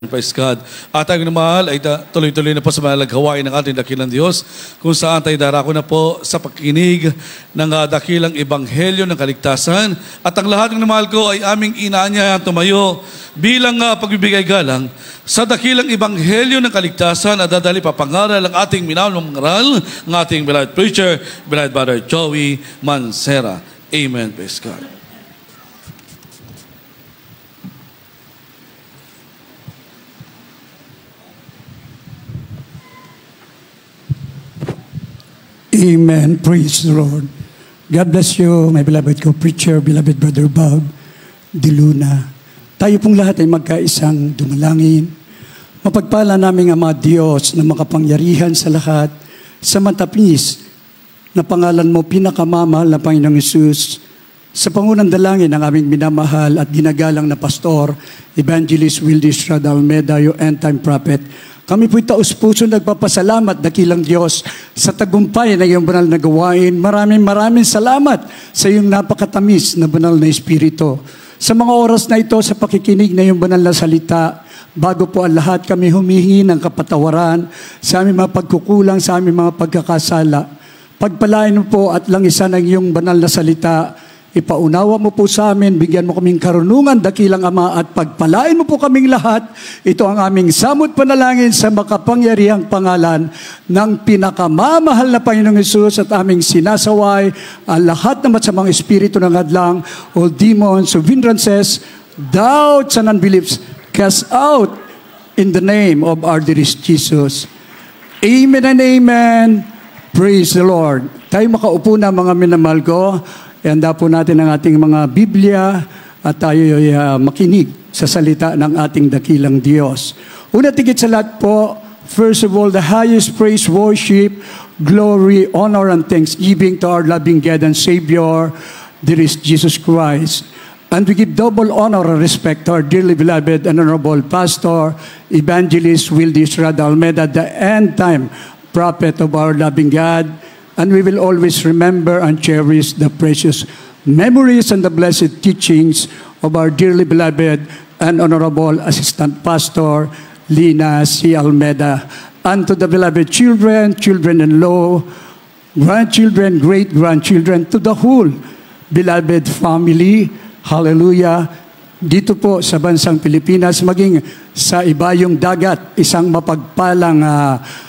Praise God. At tayo mahal ay tuloy-tuloy na po sa mga gawain ng ating dakilang Diyos kung saan tayo darako na po sa pakikinig ng dakilang ebanghelyo ng kaligtasan. At ang lahat ng mahal ko ay aming inaanyayahan tumayo bilang pagbibigay galang sa dakilang ebanghelyo ng kaligtasan at dadali papangaral ang ating minamahal mangaral, ng ating beloved preacher, beloved Brother Joey Mancera. Amen. Praise God. Amen. Praise the Lord. God bless you, my beloved co-preacher, beloved Brother Bob De Luna. Tayo pong lahat ay magkaisang dumalangin. Mapagpala namin ang mga Diyos na makapangyarihan sa lahat, sa matapis na pangalan mo, pinakamamahal na Panginoong Hesus, sa pangunang dalangin ng aming minamahal at ginagalang na pastor, Evangelist Wildy Estrada Almeida, your end-time prophet. Kami po'y taus-puso nagpapasalamat, dakilang Diyos, sa tagumpay na iyong banal na gawain. Maraming salamat sa iyong napakatamis na banal na Espiritu. Sa mga oras na ito, sa pakikinig na iyong banal na salita, bago po ang lahat kami humihingi ng kapatawaran sa aming mga pagkukulang, sa aming mga pagkakasala. Pagpalain mo po at langisan ang iyong banal na salita. Ipaunawa mo po sa amin, bigyan mo kaming karunungan, dakilang Ama, at pagpalain mo po kaming lahat. Ito ang aming samot panalangin sa makapangyarihang pangalan ng pinakamamahal na Panginoong Hesus, at aming sinasaway ang lahat ng masamang espiritu ng hadlang, all demons of hindrances, doubts and unbeliefs, cast out in the name of our dearest Jesus. Amen and amen. Praise the Lord. Tayo makaupo na, mga minamahal ko. Ihanda po natin ang ating mga Biblia at tayo makinig sa salita ng ating dakilang Diyos. Una tigit sa lahat po, first of all, the highest praise, worship, glory, honor, and thanksgiving to our loving God and Savior, there is Jesus Christ. And we give double honor and respect to our dearly beloved and honorable pastor, Evangelist Wildy Estrada Almeida, the end-time prophet of our loving God. And we will always remember and cherish the precious memories and the blessed teachings of our dearly beloved and honorable Assistant Pastor, Lina C. Almeida. And to the beloved children, children-in-law, grandchildren, great-grandchildren, to the whole beloved family, hallelujah, dito po sa bansang Pilipinas, maging sa ibayong dagat, isang mapagpalang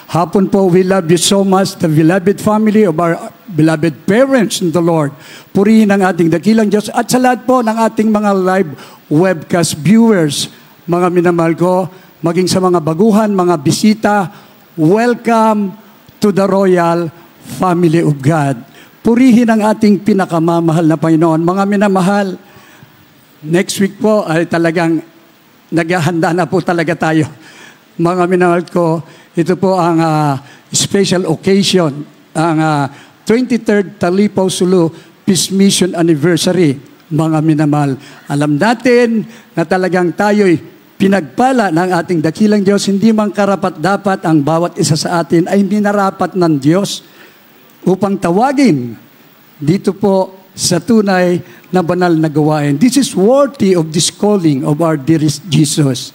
hapon po. We love you so much, the beloved family of our beloved parents in the Lord. Purihin ang ating dakilang Diyos at sa lahat po ng ating mga live webcast viewers, mga minamahal ko, maging sa mga baguhan, mga bisita, welcome to the royal family of God. Purihin ang ating pinakamamahal na Panginoon. Mga minamahal, next week po ay talagang naghahanda na po talaga tayo. Mga minamahal ko, ito po ang special occasion, ang 23rd Talipaw Sulu Peace Mission Anniversary. Mga minamahal, alam natin na talagang tayo'y pinagpala ng ating dakilang Diyos. Hindi man karapat-dapat ang bawat isa sa atin ay minarapat ng Diyos upang tawagin dito po sa tunay na banal na gawain. This is worthy of this calling of our dearest Jesus.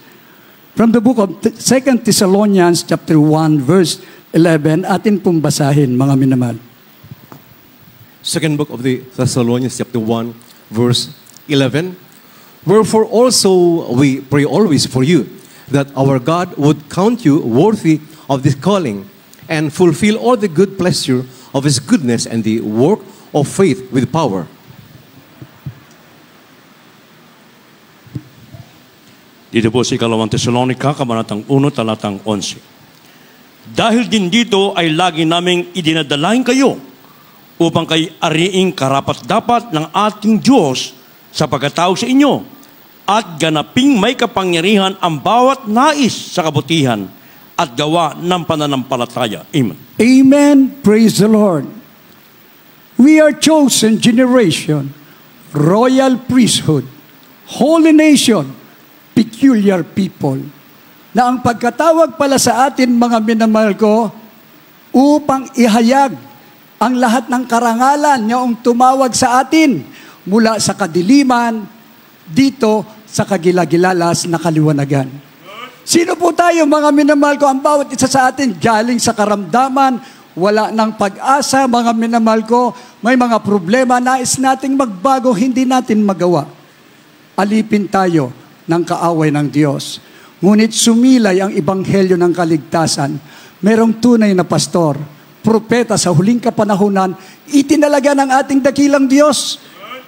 From the book of 2 Thessalonians chapter 1 verse 11, atin pong basahin, mga minamahal. Second book of the Thessalonians chapter 1 verse 11. Wherefore also we pray always for you, that our God would count you worthy of this calling, and fulfill all the good pleasure of His goodness and the work of faith with power. Dito po sa ikalawang Tesalonica, kabanatang 1, talatang 11. Dahil din dito ay lagi naming idinadalain kayo upang kay ariing karapat-dapat ng ating Diyos sa pagkatawag sa inyo at ganaping may kapangyarihan ang bawat nais sa kabutihan at gawa ng pananampalataya. Amen. Amen. Praise the Lord. We are chosen generation, royal priesthood, holy nation, peculiar people, na ang pagkatawag pala sa atin, mga minamahal ko, upang ihayag ang lahat ng karangalan niyong tumawag sa atin mula sa kadiliman dito sa kagilagilalas na kaliwanagan. Sino po tayo, mga minamahal ko? Ang bawat isa sa atin galing sa karamdaman, wala ng pag-asa, mga minamahal ko, may mga problema, nais nating magbago, hindi natin magawa. Alipin tayo ng kaaway ng Diyos. Ngunit sumilay ang ebanghelyo ng kaligtasan. Merong tunay na pastor, propeta sa huling kapanahunan, itinalaga ng ating dakilang Diyos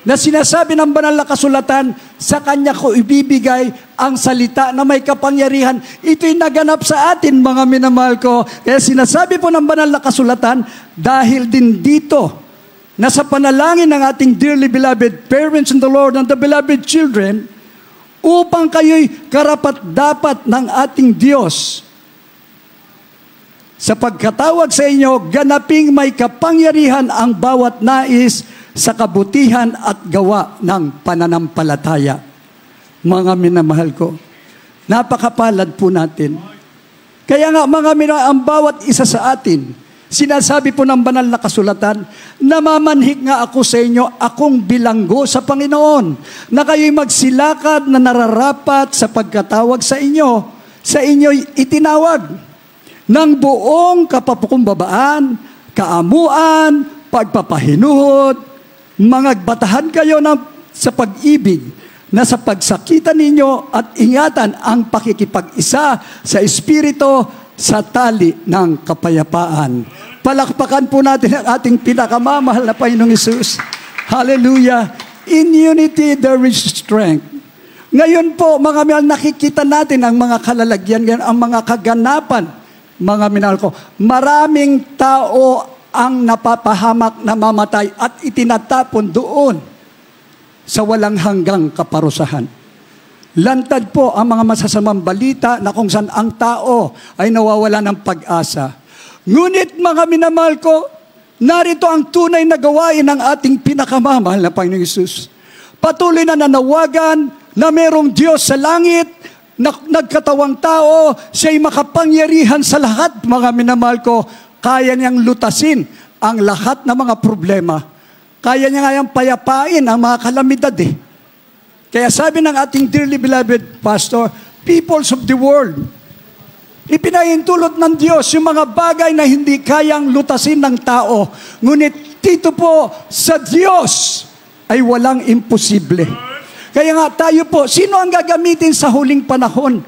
na sinasabi ng banal na kasulatan, sa Kanya ko ibibigay ang salita na may kapangyarihan. Ito'y naganap sa atin, mga minamahal ko. Kaya sinasabi po ng banal na kasulatan, dahil din dito, na sa panalangin ng ating dearly beloved parents in the Lord and the beloved children, upang kayo'y karapat-dapat ng ating Diyos, sa pagkatawag sa inyo, ganaping may kapangyarihan ang bawat nais sa kabutihan at gawa ng pananampalataya. Mga minamahal ko, napakapalad po natin. Kaya nga mga minamahal, ang bawat isa sa atin, sinasabi po ng banal na kasulatan, namamanhik nga ako sa inyo, akong bilanggo sa Panginoon, na kayo'y magsilakad na nararapat sa pagkatawag sa inyo'y itinawag ng buong kapakumbabaan, kaamuan, pagpapahinuhod, mangagbatahan kayo sa pag-ibig na sa pagsakitan ninyo at ingatan ang pakikipag-isa sa Espiritu sa tali ng kapayapaan. Palakpakan po natin ang ating pinakamamahal na Panginoong Hesus. Hallelujah! In unity there is strength. Ngayon po, mga minahal, nakikita natin ang mga kalalagyan, ang mga kaganapan, mga minahal ko. Maraming tao ang napapahamak, namamatay at itinatapon doon sa walang hanggang kaparusahan. Lantad po ang mga masasamang balita na kung saan ang tao ay nawawala ng pag-asa. Ngunit mga minamahal ko, narito ang tunay na gawain ng ating pinakamamahal na Panginoong Hesus. Patuloy na nanawagan na merong Diyos sa langit, na nagkatawang tao, siya'y makapangyarihan sa lahat, mga minamahal ko. Kaya niyang lutasin ang lahat ng mga problema. Kaya niya nga yung payapain ang mga kalamidad eh. Kaya sabi ng ating dearly beloved pastor, peoples of the world, ipinahintulot ng Diyos yung mga bagay na hindi kayang lutasin ng tao. Ngunit dito po sa Diyos ay walang imposible. Kaya nga tayo po, sino ang gagamitin sa huling panahon?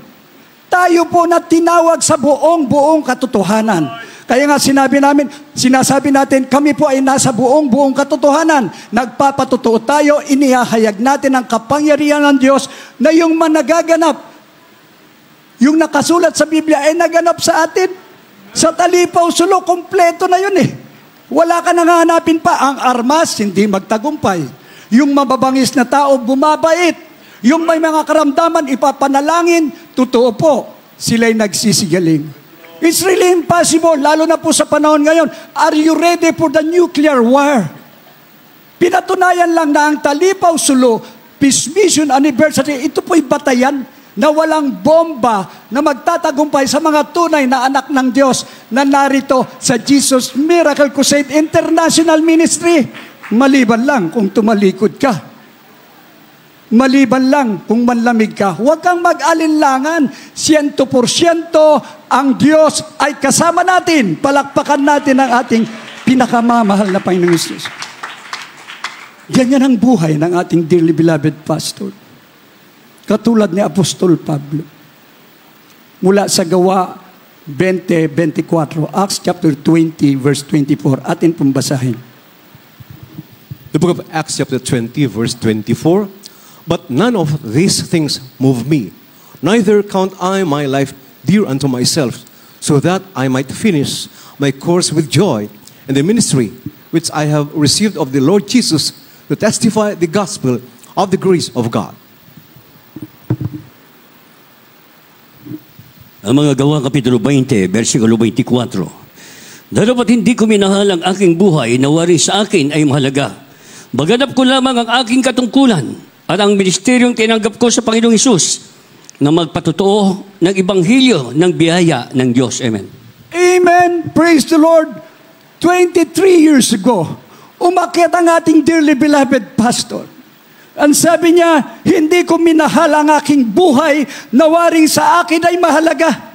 Tayo po na tinawag sa buong katotohanan. Kaya nga sinasabi natin, kami po ay nasa buong katotohanan. Nagpapatotoo tayo, inihahayag natin ang kapangyarihan ng Diyos na yung managaganap. Yung nakasulat sa Biblia ay naganap sa atin. Sa talipaw sulo, kompleto na yun eh. Wala ka nang hanapin pa. Ang armas, hindi magtagumpay. Yung mababangis na tao, bumabait. Yung may mga karamdaman, ipapanalangin, totoo po, sila'y nagsisigaling. It's really impossible, lalo na po sa panahon ngayon. Are you ready for the nuclear war? Pinatunayan lang na ang Talipaw Sulo Peace Mission Anniversary, ito po'y batayan na walang bomba na magtatagumpay sa mga tunay na anak ng Diyos na narito sa Jesus Miracle Crusade International Ministry. Maliban lang kung tumalikod ka. Maliban lang kung manlamig ka. Huwag kang mag-alinlangan. 100% ang Diyos ay kasama natin. Palakpakan natin ang ating pinakamamahal na Panginoong Hesus. Ganyan ang buhay ng ating dearly beloved pastor. Katulad ni Apostol Pablo. Mula sa Gawa 20:24, Acts chapter 20, verse 24. Atin pong basahin. The book of Acts chapter 20, verse 24. But none of these things move me, neither count I my life dear unto myself, so that I might finish my course with joy in the ministry which I have received of the Lord Jesus to testify the gospel of the grace of God. Ang mga Gawa, Kapitulo 20, versikulo 24. Dalawa't hindi ko minahal ang aking buhay na wari sa akin ay mahalaga. Baganap ko lamang ang aking katungkulan at ang ministeryong tinanggap ko sa Panginoong Hesus na magpatotoo ng Ebanghelyo ng biyaya ng Diyos. Amen. Amen. Praise the Lord. 23 years ago, umakyat ang ating dearly beloved pastor. Ang sabi niya, hindi ko minahal ang aking buhay na waring sa akin ay mahalaga.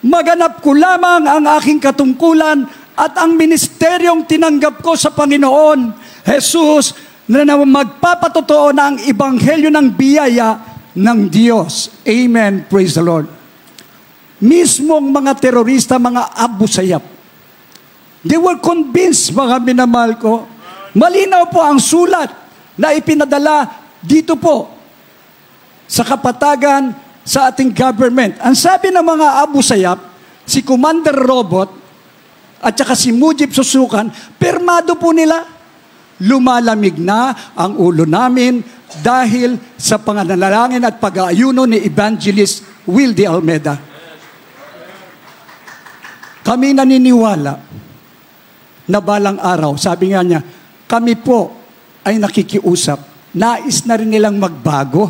Maganap ko lamang ang aking katungkulan at ang ministeryong tinanggap ko sa Panginoon Jesus na magpapatotoo na ang ebanghelyo ng biyaya ng Diyos. Amen. Praise the Lord. Mismong mga terorista, mga Abu Sayyaf, they were convinced, mga minamahal ko. Malinaw po ang sulat na ipinadala dito po sa kapatagan sa ating government. Ang sabi ng mga Abu Sayyaf, si Commander Robot at saka si Mujib Susukan, pirmado po nila, lumalamig na ang ulo namin dahil sa panganalangin at pag-aayuno ni Evangelist Will de Almeida. Kami naniniwala na balang araw, sabi nga niya, kami po ay nakikiusap. Nais na rin nilang magbago.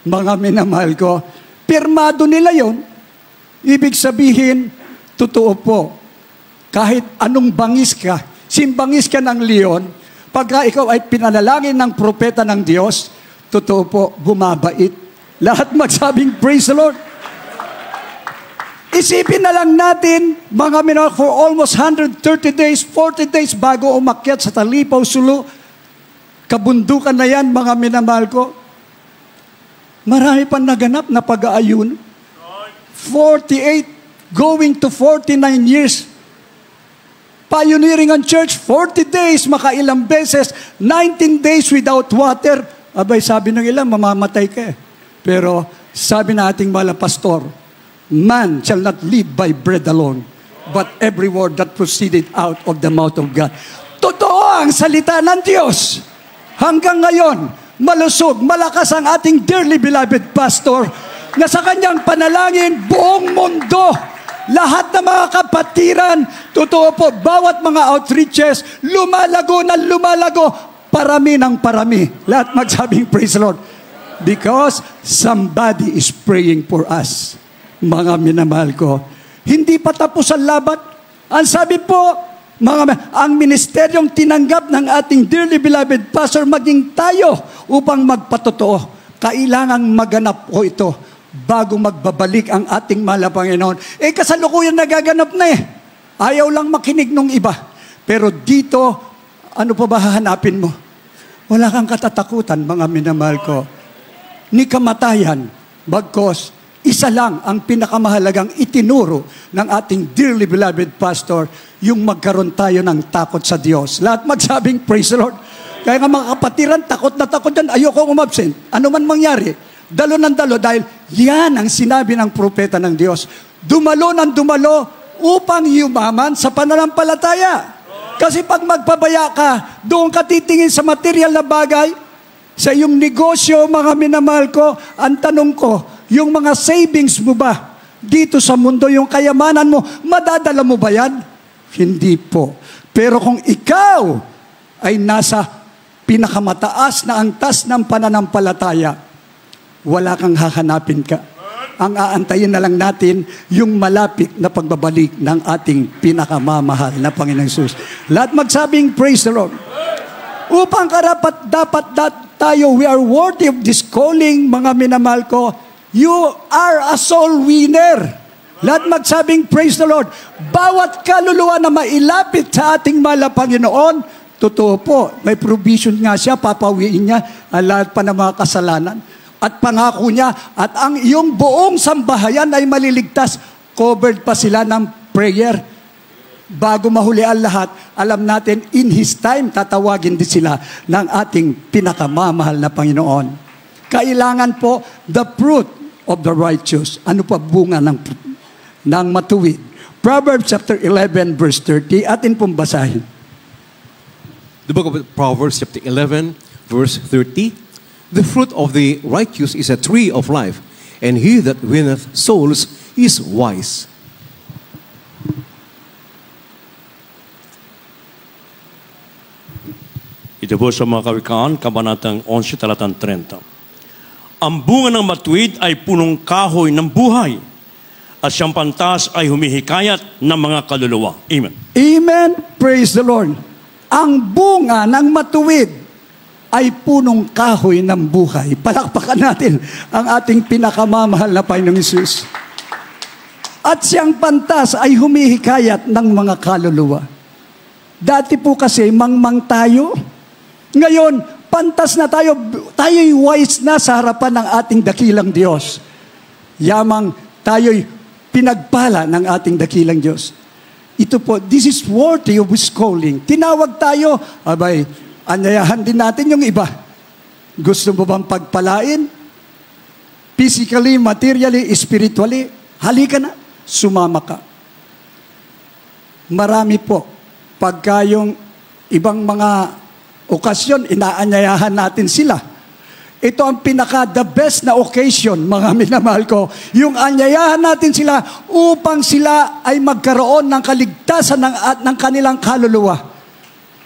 Mga minamahal ko, pirmado nila yon. Ibig sabihin, totoo po, kahit anong bangis ka, simbangis ka ng leon, pagka ikaw ay pinanalangin ng propeta ng Diyos, totoo po, bumabait. Lahat magsabing, praise the Lord. Isipin na lang natin, mga minamahal, for almost 130 days, 40 days bago umakyat sa Talipaw, Sulu, kabundukan na yan, mga minamahal ko. Marami pang naganap na pag-aayun. 48, going to 49 years. Pioneering ang church, 40 days, makailang beses, 19 days without water. Abay, sabi ng ilang, mamamatay ka eh. Pero, sabi na ating mga pastor, man shall not live by bread alone, but every word that proceeded out of the mouth of God. Totoo ang salita ng Diyos. Hanggang ngayon, malusog, malakas ang ating dearly beloved pastor na sa kanyang panalangin, buong mundo, lahat ng mga kapatiran, totoo po, bawat mga outreaches, lumalago na lumalago, parami ng parami. Lahat magsabing praise the Lord. Because somebody is praying for us. Mga minamahal ko, hindi pa tapos ang laban. Ang sabi po, ang ministeryong tinanggap ng ating dearly beloved pastor, maging tayo upang magpatotoo. Kailangang maganap po ito bago magbabalik ang ating mahal na Panginoon. Kasalukuyan nagaganap na eh. Ayaw lang makinig nung iba. Pero dito, ano pa ba hahanapin mo? Wala kang katatakutan, mga minamahal ko. Ni kamatayan, bagkos, isa lang ang pinakamahalagang itinuro ng ating dearly beloved pastor, yung magkaroon tayo ng takot sa Diyos. Lahat magsabing, praise the Lord. Kaya nga mga kapatiran, takot na takot yan. Ayoko umabsent. Ano man mangyari, dalo ng dalo dahil yan ang sinabi ng propeta ng Diyos. Dumalo ng dumalo upang yumaman sa pananampalataya. Kasi pag magpabaya ka, doon ka titingin sa material na bagay, sa iyong negosyo, mga minamahal ko, ang tanong ko, yung mga savings mo ba dito sa mundo, yung kayamanan mo, madadala mo ba yan? Hindi po. Pero kung ikaw ay nasa pinakamataas na angkas ng pananampalataya, wala kang hahanapin ka. Ang aantayin na lang natin yung malapit na pagbabalik ng ating pinakamamahal na Panginoong Jesus. Lahat magsabing praise the Lord. Upang karapat dapat tayo, we are worthy of this calling, mga minamahal ko. You are a soul winner. Lahat magsabing praise the Lord. Bawat kaluluwa na mailapit sa ating mahal na Panginoon, totoo po, may provision nga siya, papawiin niya ang lahat pa ng mga kasalanan. At pangako niya, at ang iyong buong sambahayan ay maliligtas. Covered pa sila ng prayer. Bago mahuli ang lahat, alam natin, in His time, tatawagin din sila ng ating pinakamamahal na Panginoon. Kailangan po, the fruit of the righteous. Ano pa bunga ng matuwid? Proverbs chapter 11, verse 30. Atin pong basahin. The book of Proverbs chapter 11, verse 30. The fruit of the righteous is a tree of life, and he that winneth souls is wise. Ito po sa mga kawikaan, kabanatang 11, talatang 30. Ang bunga ng matuwid ay punong kahoy ng buhay, at siyang pantas ay humihikayat ng mga kaluluwa. Amen. Amen. Praise the Lord. Ang bunga ng matuwid ay punong kahoy ng buhay. Palakpakan natin ang ating pinakamamahal na Panginoong Hesus. At siyang pantas ay humihikayat ng mga kaluluwa. Dati po kasi mangmang tayo. Ngayon, pantas na tayo. Tayo'y wise na sa harapan ng ating dakilang Diyos. Yamang tayo'y pinagpala ng ating dakilang Diyos. Ito po, this is worthy of His calling. Tinawag tayo, abay, anyayahan din natin yung iba. Gusto mo bang pagpalain? Physically, materially, spiritually? Halika na, sumama ka. Marami po, pagka yung ibang mga okasyon, inaanyayahan natin sila. Ito ang the best na occasion, mga minamahal ko. Yung anyayahan natin sila upang sila ay magkaroon ng kaligtasan ng kanilang kaluluwa.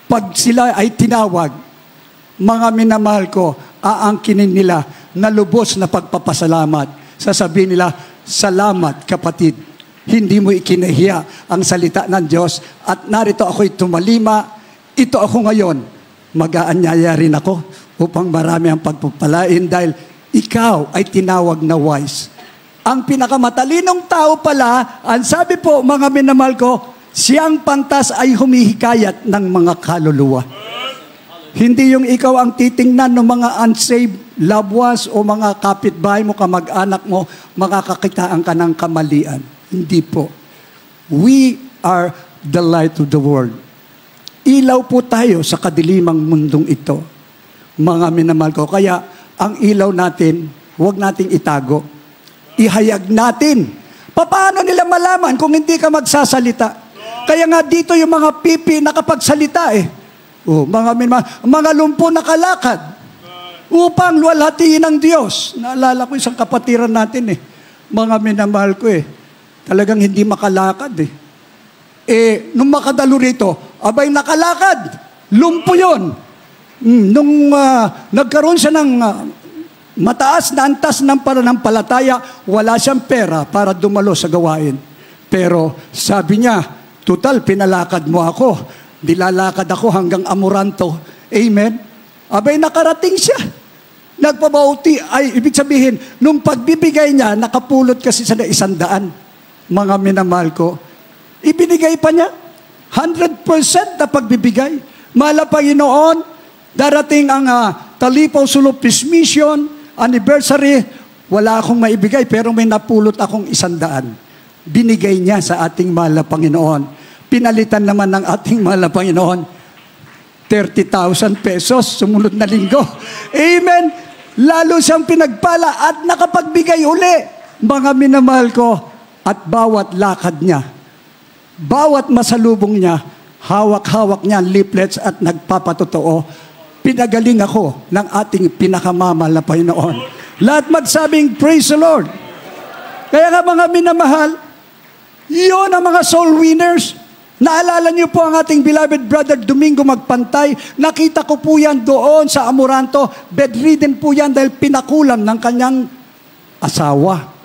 Pag sila ay tinawag, mga minamahal ko, aangkinin nila na lubos na pagpapasalamat. Sasabihin nila, salamat kapatid. Hindi mo ikinahiya ang salita ng Diyos at narito ako'y tumalima. Ito ako ngayon. Mag-aanyaya rin ako upang marami ang pagpapalain dahil ikaw ay tinawag na wise. Ang pinakamatalinong tao pala, ang sabi po mga minamahal ko, siyang pantas ay humihikayat ng mga kaluluwa. Hindi yung ikaw ang titingnan ng mga unsaved loved ones o mga kapitbahay mo, kamag-anak mo, makakakitaan ka ng kamalian. Hindi po. We are the light of the world. Ilaw po tayo sa kadilimang mundong ito. Mga minamahal ko. Kaya ang ilaw natin, huwag nating itago. Ihayag natin. Paano nila malaman kung hindi ka magsasalita? Kaya nga dito yung mga pipi nakapagsalita mga lumpo nakalakad upang luwalhatiin ng Diyos. Naalala ko isang kapatiran natin mga minamahal ko talagang hindi makalakad nung makadalo rito, abay nakalakad, lumpo yun. Nung nagkaroon siya ng mataas na antas ng pananampalataya, wala siyang pera para dumalo sa gawain. Pero sabi niya, total, pinalakad mo ako. Dilalakad ako hanggang Amoranto. Amen? Abay, nakarating siya. Nagpabauti, ay ibig sabihin, nung pagbibigay niya, nakapulot kasi sa 100. Mga minamahal ko, ibinigay pa niya. 100% na pagbibigay. Mahal na Panginoon, darating ang Talipaw Sulupis Mission, anniversary, wala akong maibigay, pero may napulot akong 100. Binigay niya sa ating mahal na Panginoon. Pinalitan naman ng ating mahal na Panginoon, 30,000 pesos, sumunod na linggo. Amen! Lalo siyang pinagpala at nakapagbigay uli. Mga minamahal ko, at bawat lakad niya, bawat masalubong niya, hawak-hawak niya ang leaflets at nagpapatotoo, pinagaling ako ng ating pinakamamahal na Panginoon. Lahat magsabing, praise the Lord. Kaya nga mga minamahal, yun ang mga soul winners. Naalala niyo po ang ating beloved brother Domingo Magpantay. Nakita ko po yan doon sa Amoranto. Bedridden po yan dahil pinakulam ng kanyang asawa.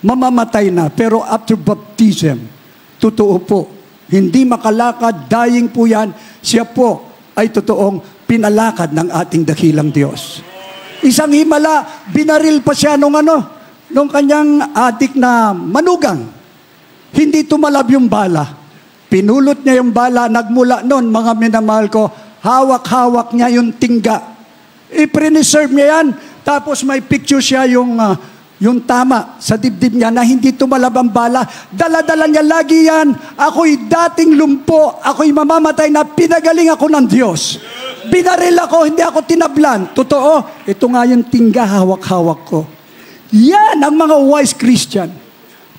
Mamamatay na, pero after baptism, totoo po, hindi makalakad, dying po yan, siya po ay totoong pinalakad ng ating dakilang Diyos. Isang himala, binaril pa siya nung kanyang adik na manugang. Hindi tumalab yung bala. Pinulot niya yung bala, nagmula noon, mga minamahal ko, hawak-hawak niya yung tingga. I-preserve niya yan, tapos may picture siya yung tama sa dibdib niya na hindi tumalab ang bala. Dala-dala niya lagi yan. Ako'y dating lumpo. Ako'y mamamatay na pinagaling ako ng Diyos. Binaril ako, hindi ako tinablan. Totoo, ito nga yung tingga hawak-hawak ko. Yan ang mga wise Christian.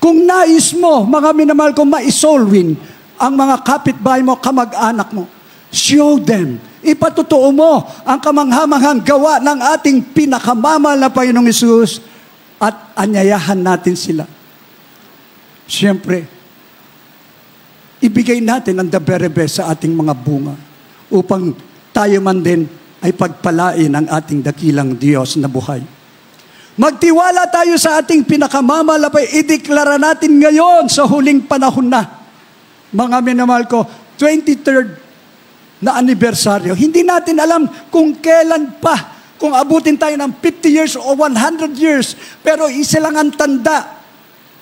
Kung nais mo, mga minamahal ko, ma-soul win ang mga kapitbahay mo, kamag-anak mo, show them. Ipatutuo mo ang kamanghamanghang gawa ng ating pinakamamahal na Panginoong Hesus at anyayahan natin sila. Siyempre, ibigay natin ang the very best sa ating mga bunga upang tayo man din ay pagpalain ang ating dakilang Diyos na buhay. Magtiwala tayo sa ating pinakamamahal na ideklara natin ngayon sa huling panahon na. Mga minamahal ko, 23rd na anibersaryo. Hindi natin alam kung kailan pa, kung abutin tayo ng 50 years o 100 years. Pero isa lang ang tanda,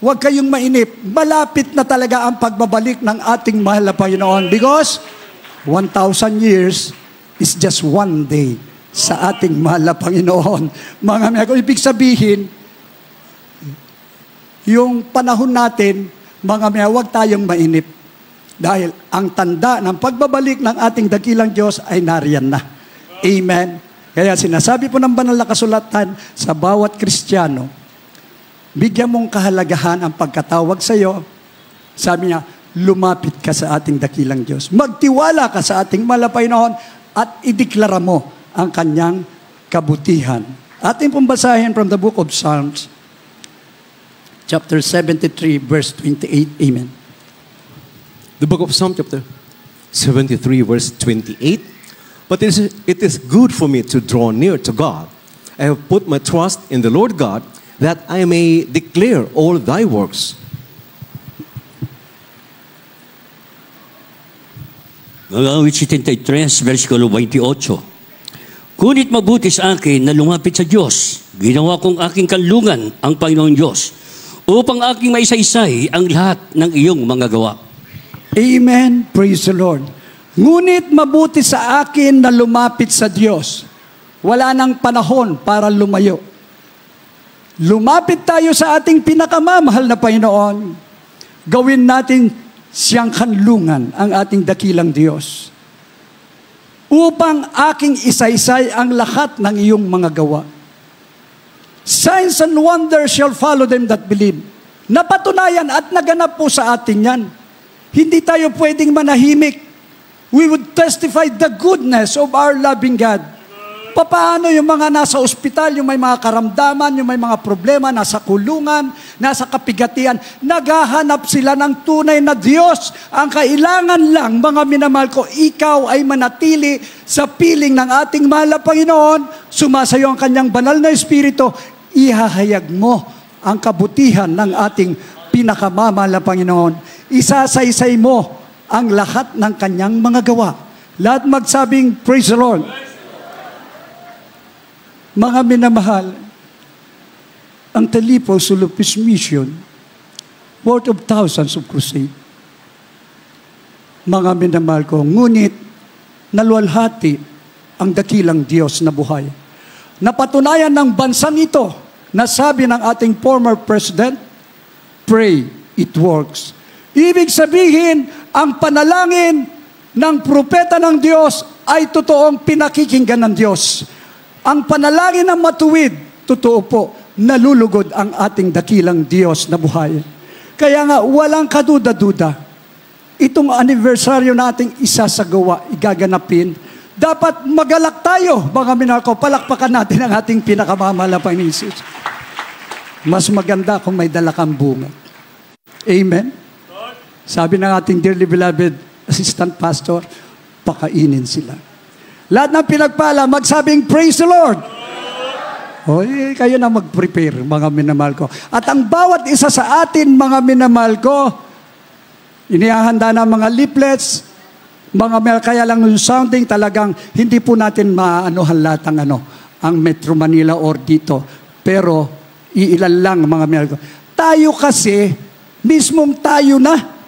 huwag kayong mainip. Malapit na talaga ang pagbabalik ng ating mahal na Panginoon. Because 1,000 years is just one day sa ating mahal na Panginoon. Mga amigo, ibig sabihin, yung panahon natin, mga amigo, huwag tayong mainip. Dahil ang tanda ng pagbabalik ng ating dakilang Diyos ay nariyan na. Amen. Kaya sinasabi po ng banal na kasulatan sa bawat Kristiyano, bigyan mong kahalagahan ang pagkatawag sa iyo. Sabi niya, lumapit ka sa ating dakilang Diyos. Magtiwala ka sa ating mahal na Panginoon at ideklara mo ang kanyang kabutihan. Ating pong basahin from the book of Psalms, chapter 73, verse 28. Amen. The book of Psalm chapter 73 verse 28. But it is good for me to draw near to God. I have put my trust in the Lord God that I may declare all thy works. Mag-awit 73, versikulo 28. Ngunit mabuti sa akin na lumapit sa Diyos. Ginawa kong aking kanlungan ang Panginoong Diyos upang aking maisaysay ang lahat ng iyong mga gawa. Amen. Praise the Lord. Ngunit mabuti sa akin na lumapit sa Diyos. Wala nang panahon para lumayo. Lumapit tayo sa ating pinakamamahal na Panginoon. Gawin natin siyang kanlungan ang ating dakilang Diyos. Upang aking isaysay ang lahat ng iyong mga gawa. Signs and wonders shall follow them that believe. Napatunayan at naganap po sa atin yan. Hindi tayo pwedeng manahimik. We would testify the goodness of our loving God. Paano yung mga nasa ospital, yung may mga karamdaman, yung may mga problema, nasa kulungan, nasa kapigatian, naghahanap sila ng tunay na Diyos. Ang kailangan lang, mga minamahal ko, ikaw ay manatili sa piling ng ating mahal na Panginoon, sumasayo ang kanyang banal na Espiritu, ihahayag mo ang kabutihan ng ating pinakamamahal na Panginoon. Isasaysay mo ang lahat ng kanyang mga gawa. Lahat magsabing, praise the Lord. Mga minamahal, ang Talipaw Sulupis Mission, worth of thousands of crusade. Mga minamahal ko, ngunit naluwalhati ang dakilang Diyos na buhay. Napatunayan ng bansang ito, na sabi ng ating former president, pray, it works. Ibig sabihin, ang panalangin ng propeta ng Diyos ay totoong pinakikinggan ng Diyos. Ang panalangin ng matuwid, totoo po, nalulugod ang ating dakilang Diyos na buhay. Kaya nga, walang kaduda-duda. Itong anibersaryo nating isasagawa, igaganapin, dapat magalak tayo, mga minahal ko, palakpakan natin ang ating pinakamamahal na Panginoon Jesus. Mas maganda kung may dala kang bunga. Amen? Sabi ng ating dearly beloved assistant pastor, pakainin sila. Lahat ng pinagpala, magsabing, praise the Lord. Oy, kayo na mag-prepare, mga minamahal ko. At ang bawat isa sa atin, mga minamahal ko, inihahanda na mga leaflets, kaya lang yung sounding, talagang hindi po natin maanuhan lahat ang Metro Manila or dito. Pero, iilan lang, mga minamahal ko. Tayo kasi, mismong tayo na,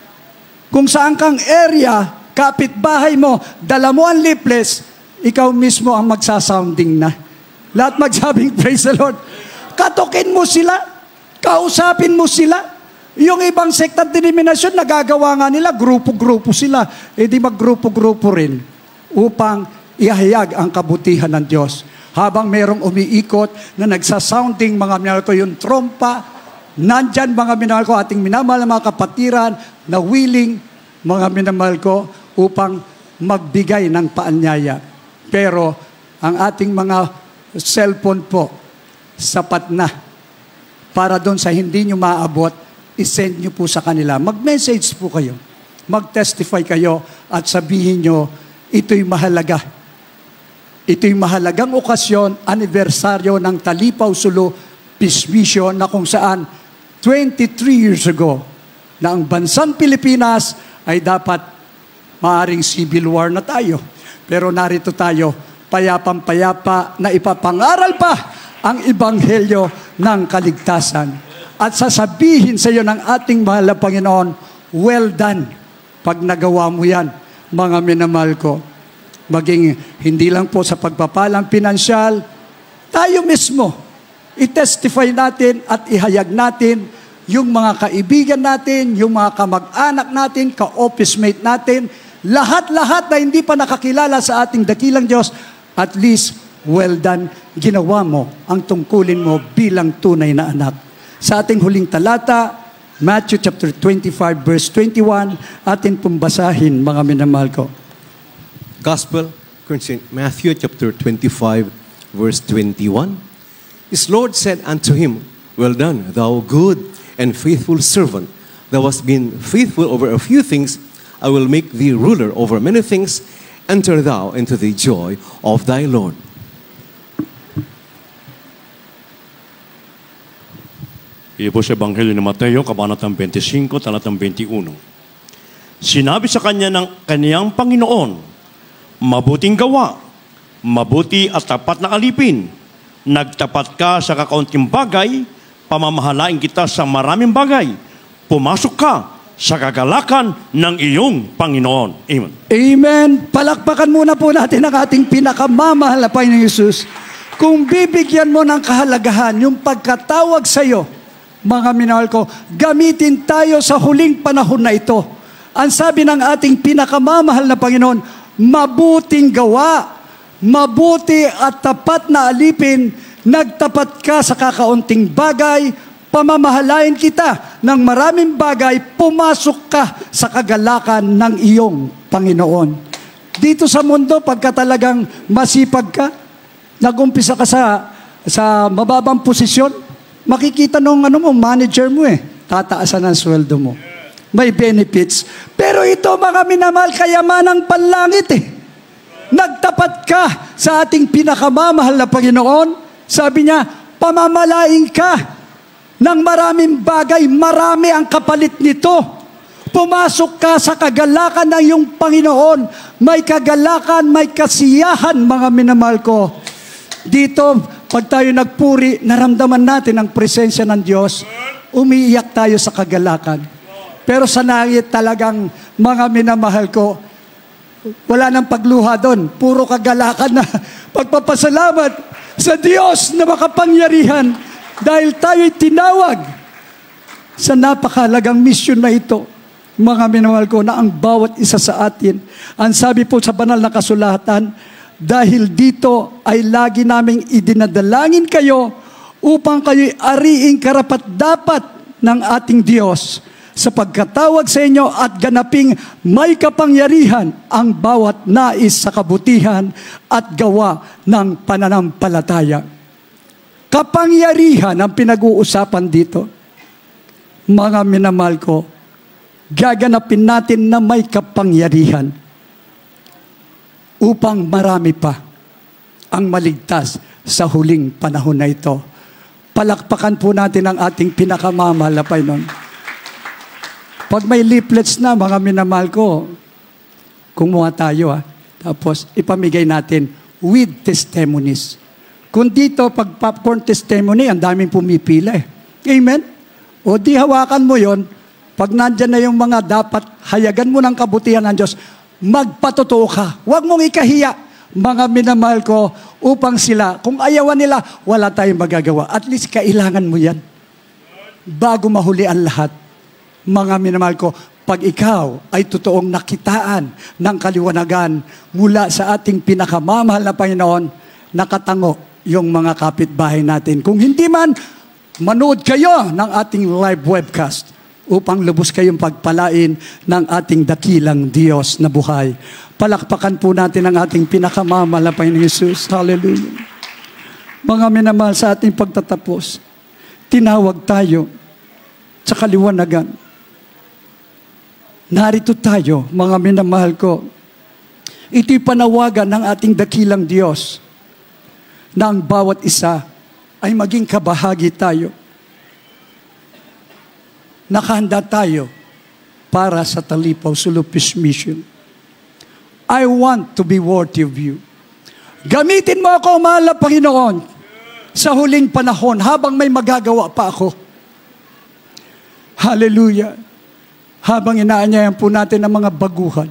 kung saan kang area, kapitbahay mo, dala mo ang leaflets, ikaw mismo ang magsasounding na. Lahat magsabing, praise the Lord. Katukin mo sila. Kausapin mo sila. Yung ibang sekta at denominasyon, nagagawa nga nila, grupo-grupo sila. E di maggrupo-grupo rin upang ihayag ang kabutihan ng Diyos. Habang merong umiikot na nagsasounding, mga minahal ko, yung trompa, nandyan, mga minahal ko, ating minamahal na mga kapatiran, na willing, mga minamahal ko, upang magbigay ng paanyaya. Pero, ang ating mga cellphone po, sapat na. Para doon sa hindi nyo maaabot, isend nyo po sa kanila. Mag-message po kayo. Mag-testify kayo at sabihin nyo, ito'y mahalaga. Ito'y mahalagang okasyon, anibersaryo ng Talipaw Sulu Peace Mission na kung saan 23 years ago na ang bansang Pilipinas ay dapat maaring civil war na tayo. Pero narito tayo, payapang-payapa na ipapangaral pa ang ebanghelyo ng kaligtasan. At sasabihin sa iyo ng ating mahal na Panginoon, well done, pag nagawa mo yan, mga minamahal ko. Maging hindi lang po sa pagpapalang pinansyal, tayo mismo, i-testify natin at ihayag natin yung mga kaibigan natin, yung mga kamag-anak natin, ka-office mate natin, lahat-lahat na hindi pa nakakilala sa ating dakilang Diyos, at least, well done, ginawa mo ang tungkulin mo bilang tunay na anak. Sa ating huling talata, Matthew chapter 25, verse 21, atin pong basahin, mga minamahal ko. Gospel, Matthew chapter 25, verse 21. His Lord said unto him, well done, thou good and faithful servant. Thou hast been faithful over a few things, I will make thee ruler over many things. Enter thou into the joy of thy Lord. Ito po sa Ebanghelyo ni Mateo, kabanatang 25, talatang 21. Sinabi sa kanya ng kaniyang Panginoon, mabuting gawa, mabuti at tapat na alipin. Nagtapat ka sa kakaunting bagay, pamamahalain kita sa maraming bagay. Pumasok ka sa kagalakan ng iyong Panginoon. Amen. Amen. Palakpakan muna po natin ang ating pinakamamahal na Panginoon Jesus. Kung bibigyan mo ng kahalagahan yung pagkatawag sa iyo, mga minahal ko, gamitin tayo sa huling panahon na ito. Ang sabi ng ating pinakamamahal na Panginoon, mabuting gawa, mabuti at tapat na alipin, nagtapat ka sa kakaunting bagay, pamamahalain kita ng maraming bagay, pumasok ka sa kagalakan ng iyong Panginoon. Dito sa mundo, pagka talagang masipag ka, nag-umpisa ka sa mababang posisyon, makikita nung manager mo tataasan ang sweldo mo. May benefits. Pero ito, mga minamahal, kayamanang panlangit Nagtapat ka sa ating pinakamamahal na Panginoon. Sabi niya, pamamalain ka ng maraming bagay, marami ang kapalit nito. Pumasok ka sa kagalakan ng iyong Panginoon. May kagalakan, may kasiyahan, mga minamahal ko. Dito, pag tayo nagpuri, naramdaman natin ang presensya ng Diyos. Umiiyak tayo sa kagalakan. Pero sa langit talagang, mga minamahal ko, wala nang pagluha doon. Puro kagalakan na pagpapasalamat sa Diyos na makapangyarihan dahil tayo'y tinawag sa napakahalagang misyon na ito. Mga minamahal ko, na ang bawat isa sa atin, ang sabi po sa banal na kasulatan, dahil dito ay lagi naming idinadalangin kayo upang kayo'y ariing karapat-dapat ng ating Diyos sa pagkatawag sa inyo at ganaping may kapangyarihan ang bawat nais sa kabutihan at gawa ng pananampalataya. Kapangyarihan ang pinag-uusapan dito. Mga minamahal ko, gaganapin natin na may kapangyarihan upang marami pa ang maligtas sa huling panahon na ito. Palakpakan po natin ang ating pinakamamahal na Panginoon. Pag may leaflets na, mga minamahal ko, kumuha tayo tapos ipamigay natin with testimonies. Kung dito, pag popcorn testimony, ang daming pumipila Amen? O di hawakan mo yon. Pag nandyan na yung mga dapat hayagan mo ng kabutihan ng Diyos, magpatotoo ka. Huwag mong ikahiya, mga minamahal ko, upang sila, kung ayawan nila, wala tayong magagawa. At least kailangan mo yan. Bago mahuli ang lahat. Mga minamahal ko, pag ikaw ay totoong nakitaan ng kaliwanagan mula sa ating pinakamamahal na Panginoon, nakatango yung mga kapitbahay natin. Kung hindi man, manood kayo ng ating live webcast upang lubos kayong pagpalain ng ating dakilang Diyos na buhay. Palakpakan po natin ang ating pinakamamahal na Panginoon Jesus. Hallelujah. Mga minamahal, sa ating pagtatapos, tinawag tayo sa kaliwanagan. Narito tayo, mga minamahal ko. Ito'y panawagan ng ating dakilang Diyos na ang bawat isa ay maging kabahagi tayo. Nakahanda tayo para sa Talipaw Sulupis Mission. I want to be worthy of you. Gamitin mo ako, mahal na Panginoon, sa huling panahon habang may magagawa pa ako. Hallelujah. Habang inaanyayan po natin ang mga baguhan,